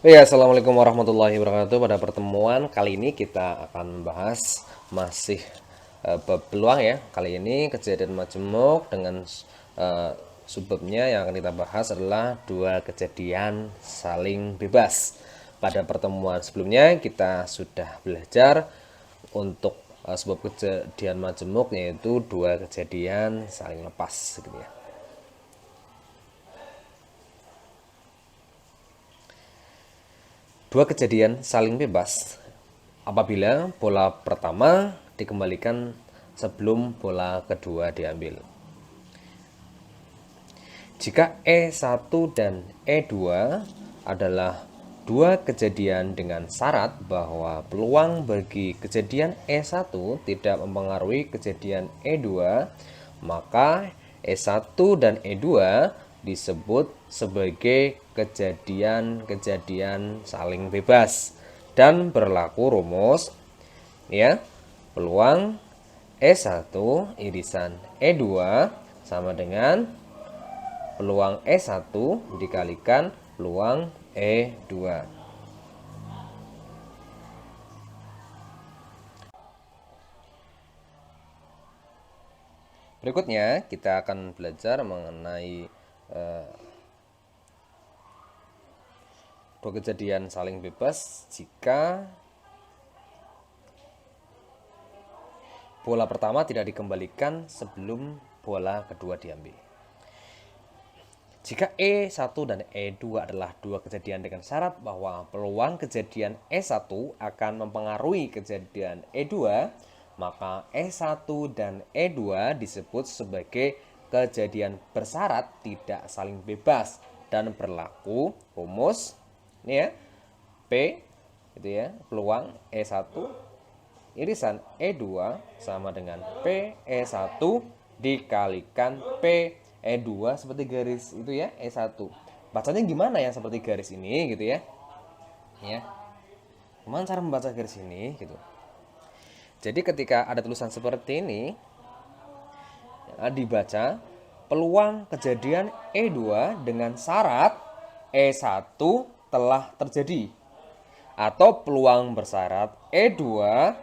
Ya, assalamualaikum warahmatullahi wabarakatuh. Pada pertemuan kali ini kita akan membahas masih bab peluang ya. Kali ini kejadian majemuk dengan subbabnya yang akan kita bahas adalah dua kejadian saling bebas. Pada pertemuan sebelumnya kita sudah belajar untuk sebab kejadian majemuk, yaitu dua kejadian saling lepas gitu ya. Dua kejadian saling bebas apabila bola pertama dikembalikan sebelum bola kedua diambil. Jika E1 dan E2 adalah dua kejadian dengan syarat bahwa peluang bagi kejadian E1 tidak mempengaruhi kejadian E2, maka E1 dan E2 disebut sebagai kejadian-kejadian saling bebas dan berlaku rumus ya, peluang E1 irisan E2 sama dengan peluang E1 dikalikan peluang E2. Berikutnya kita akan belajar mengenai dua kejadian saling bebas jika bola pertama tidak dikembalikan sebelum bola kedua diambil. Jika E1 dan E2 adalah dua kejadian dengan syarat bahwa peluang kejadian E1 akan mempengaruhi kejadian E2, maka E1 dan E2 disebut sebagai kejadian bersyarat tidak saling bebas dan berlaku rumus ini ya, P itu ya, peluang E1 irisan E2 sama dengan P E1 dikalikan P E2 seperti garis itu ya, E1. Bacanya gimana ya seperti garis ini gitu ya. Ya. Gimana cara membaca garis ini gitu. Jadi ketika ada tulisan seperti ini dibaca peluang kejadian E2 dengan syarat E1 telah terjadi, atau peluang bersyarat E2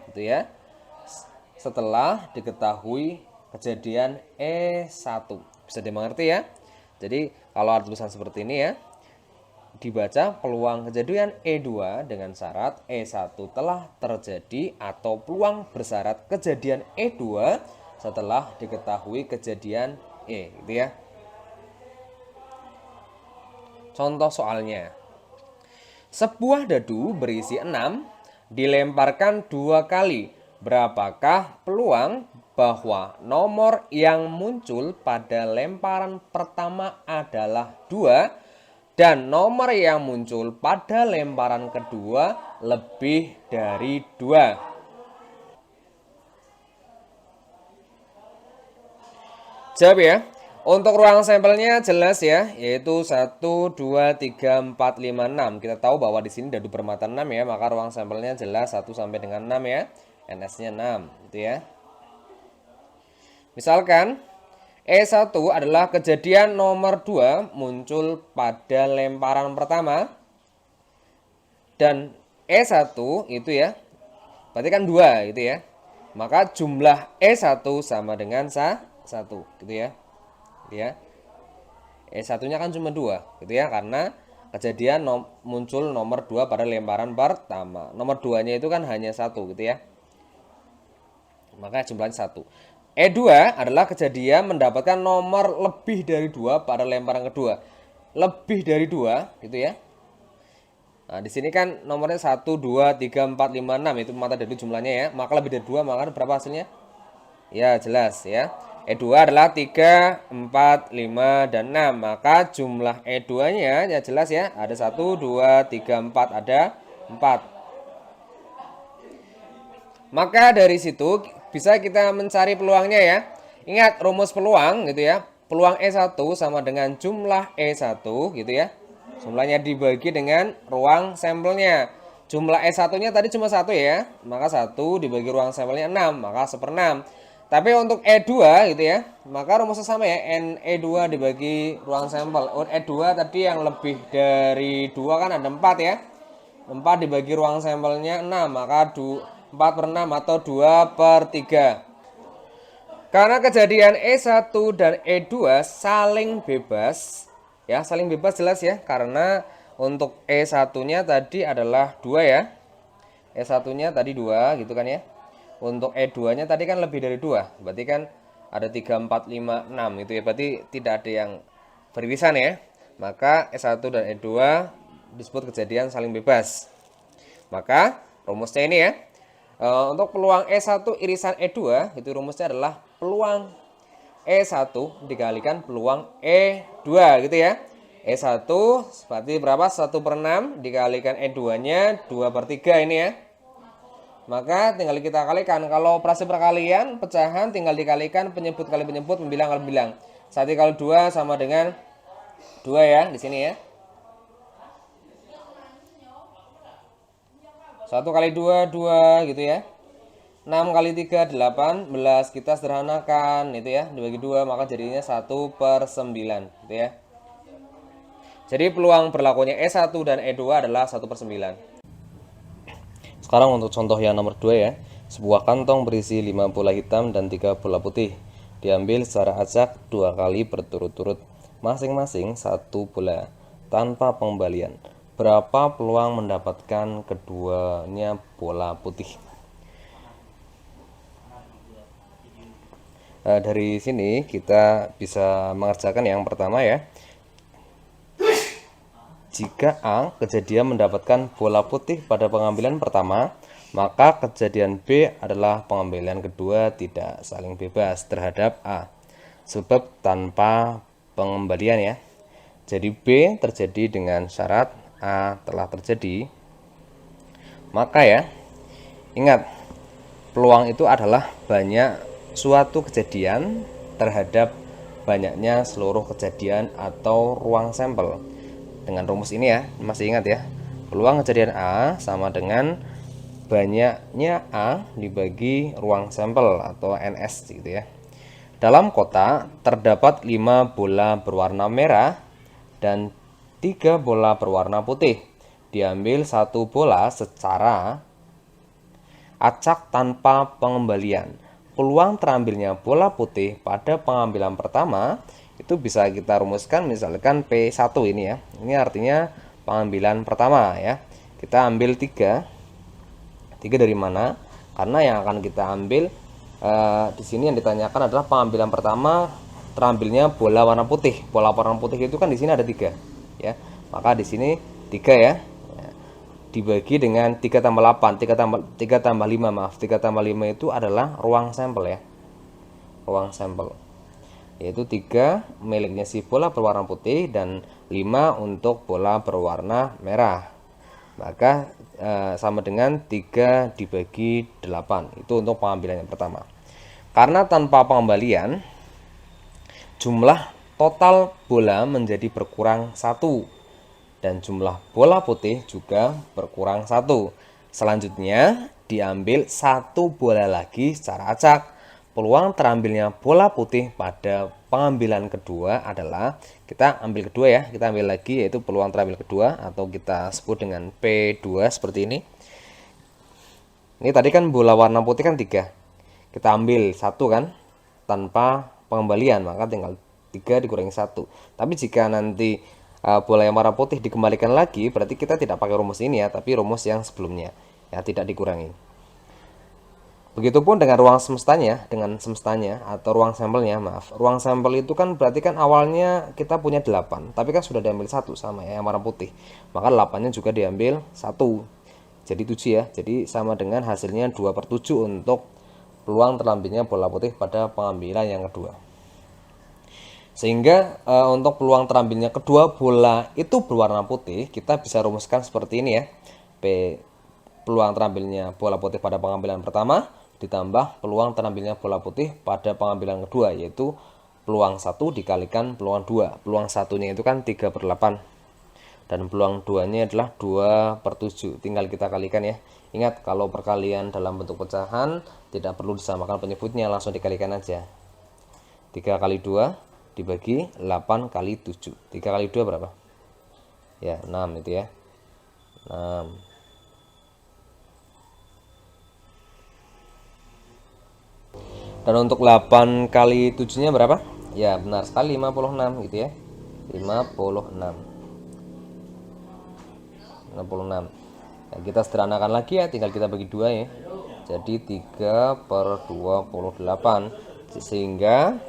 gitu ya setelah diketahui kejadian E1. Bisa dimengerti ya? Jadi kalau ada tulisan seperti ini ya, dibaca peluang kejadian E2 dengan syarat E1 telah terjadi, atau peluang bersyarat kejadian E2 setelah diketahui kejadian E gitu ya. Contoh soalnya. Sebuah dadu berisi 6 dilemparkan 2 kali. Berapakah peluang bahwa nomor yang muncul pada lemparan pertama adalah 2 dan nomor yang muncul pada lemparan kedua lebih dari 2? Jawab ya. Untuk ruang sampelnya jelas ya, yaitu 1, 2, 3, 4, 5, 6. Kita tahu bahwa di sini dadu bermata 6 ya, maka ruang sampelnya jelas 1 sampai dengan 6 ya. NS-nya 6, gitu ya. Misalkan E1 adalah kejadian nomor 2 muncul pada lemparan pertama, dan E1 itu ya, berarti kan 2 gitu ya. Maka jumlah E1 sama dengan 1 gitu ya. Gitu ya. E1-nya kan cuma 2 gitu ya, karena kejadian muncul nomor 2 pada lemparan pertama. Nomor 2-nya itu kan hanya 1 gitu ya. Maka jumlahnya 1. E2 adalah kejadian mendapatkan nomor lebih dari 2 pada lemparan kedua. Lebih dari 2 gitu ya. Nah, di sini kan nomornya 1, 2, 3, 4, 5, 6 itu mata dadu jumlahnya ya. Maka lebih dari 2, maka berapa hasilnya? Ya, jelas ya. E2 adalah 3, 4, 5, dan 6. Maka jumlah E2-nya ya jelas ya. Ada 1, 2, 3, 4. Ada 4. Maka dari situ bisa kita mencari peluangnya ya. Ingat rumus peluang gitu ya. Peluang E1 sama dengan jumlah E1 gitu ya. Jumlahnya dibagi dengan ruang sampelnya. Jumlah E1-nya tadi cuma 1 ya. Maka 1 dibagi ruang sampelnya 6. Maka 1/6. Tapi untuk E2 gitu ya, maka rumusnya sama ya, NE2 dibagi ruang sampel. E2 tadi yang lebih dari 2 kan ada 4 ya. 4 dibagi ruang sampelnya 6, maka 4 per 6 atau 2 per 3. Karena kejadian E1 dan E2 saling bebas, ya saling bebas jelas ya, karena untuk E1-nya tadi adalah 2 ya. E1-nya tadi 2 gitu kan ya. Untuk E2-nya tadi kan lebih dari 2. Berarti kan ada 3, 4, 5, 6 gitu ya. Berarti tidak ada yang beririsan ya. Maka E1 dan E2 disebut kejadian saling bebas. Maka rumusnya ini ya. Untuk peluang E1 irisan E2 itu rumusnya adalah peluang E1 dikalikan peluang E2 gitu ya. E1 berarti berapa? 1 per 6 dikalikan E2-nya 2 per 3 ini ya. Maka tinggal kita kalikan. Kalau operasi perkalian, pecahan tinggal dikalikan penyebut kali penyebut, membilang kali bilang. 1 kali 2 sama dengan 2 ya di sini ya. 1 kali 2, 2 gitu ya. 6 kali 3, 18. Kita sederhanakan itu ya. Dibagi 2 maka jadinya 1 per 9 gitu ya. Jadi peluang berlakunya E1 dan E2 adalah 1 per 9. Sekarang untuk contoh yang nomor 2 ya. Sebuah kantong berisi 5 bola hitam dan 3 bola putih. Diambil secara acak 2 kali berturut-turut, masing-masing 1 bola, tanpa pengembalian. Berapa peluang mendapatkan keduanya bola putih? Dari sini kita bisa mengerjakan yang pertama ya. Jika A kejadian mendapatkan bola putih pada pengambilan pertama, maka kejadian B adalah pengambilan kedua tidak saling bebas terhadap A, sebab tanpa pengembalian ya. Jadi B terjadi dengan syarat A telah terjadi. Maka ya, ingat, peluang itu adalah banyak suatu kejadian terhadap banyaknya seluruh kejadian atau ruang sampel. Dengan rumus ini ya, masih ingat ya, peluang kejadian A sama dengan banyaknya A dibagi ruang sampel atau NS gitu ya. Dalam kotak terdapat 5 bola berwarna merah dan 3 bola berwarna putih. Diambil 1 bola secara acak tanpa pengembalian. Peluang terambilnya bola putih pada pengambilan pertama itu bisa kita rumuskan misalkan P1 ini ya. Ini artinya pengambilan pertama ya. Kita ambil 3. 3 dari mana? Karena yang akan kita ambil di sini yang ditanyakan adalah pengambilan pertama terambilnya bola warna putih. Bola warna putih itu kan di sini ada 3 ya. Maka di sini 3 ya. Dibagi dengan 3 tambah 8, 3 tambah 5 maaf, 3 tambah 5 itu adalah ruang sampel ya. Ruang sampel. Yaitu 3 miliknya si bola berwarna putih dan 5 untuk bola berwarna merah. Maka sama dengan 3 dibagi 8. Itu untuk pengambilan yang pertama. Karena tanpa pengembalian, jumlah total bola menjadi berkurang 1 dan jumlah bola putih juga berkurang 1. Selanjutnya diambil 1 bola lagi secara acak. Peluang terambilnya bola putih pada pengambilan kedua adalah, kita ambil kedua ya, kita ambil lagi yaitu peluang terambil kedua atau kita sebut dengan P2 seperti ini. Ini tadi kan bola warna putih kan 3. Kita ambil 1 kan tanpa pengembalian, maka tinggal 3 dikurangi 1. Tapi jika nanti bola yang warna putih dikembalikan lagi, berarti kita tidak pakai rumus ini ya, tapi rumus yang sebelumnya ya, tidak dikurangi. Begitupun dengan ruang semestanya, atau ruang sampelnya, maaf. Ruang sampel itu kan berarti kan awalnya kita punya 8, tapi kan sudah diambil 1 sama ya, yang warna putih. Maka 8-nya juga diambil 1. Jadi 7 ya. Jadi sama dengan hasilnya 2 per 7 untuk peluang terambilnya bola putih pada pengambilan yang kedua. Sehingga untuk peluang terambilnya kedua bola itu berwarna putih, kita bisa rumuskan seperti ini ya. Peluang terambilnya bola putih pada pengambilan pertama ditambah peluang terambilnya bola putih pada pengambilan kedua, yaitu peluang 1 dikalikan peluang 2. Peluang 1-nya itu kan 3 per 8. dan peluang 2-nya adalah 2/7. Tinggal kita kalikan ya. Ingat, kalau perkalian dalam bentuk pecahan tidak perlu disamakan penyebutnya, langsung dikalikan aja. 3 kali 2 dibagi 8 kali 7. 3 kali 2 berapa? Ya, 6 itu ya. 6. Dan untuk 8 kali 7-nya berapa? Ya, benar sekali 56 gitu ya. 56. Nah, kita sederhanakan lagi ya, tinggal kita bagi 2 ya. Jadi 3/28. Sehingga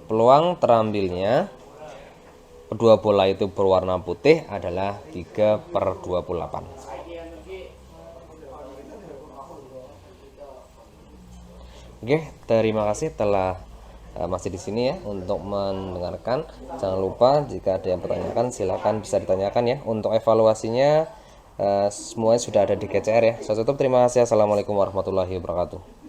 peluang terambilnya kedua bola itu berwarna putih adalah 3/28. Oke, terima kasih telah masih di sini ya untuk mendengarkan. Jangan lupa jika ada yang bertanyakan silakan bisa ditanyakan ya. Untuk evaluasinya semuanya sudah ada di KCR ya. Saya tutup, terima kasih. Assalamualaikum warahmatullahi wabarakatuh.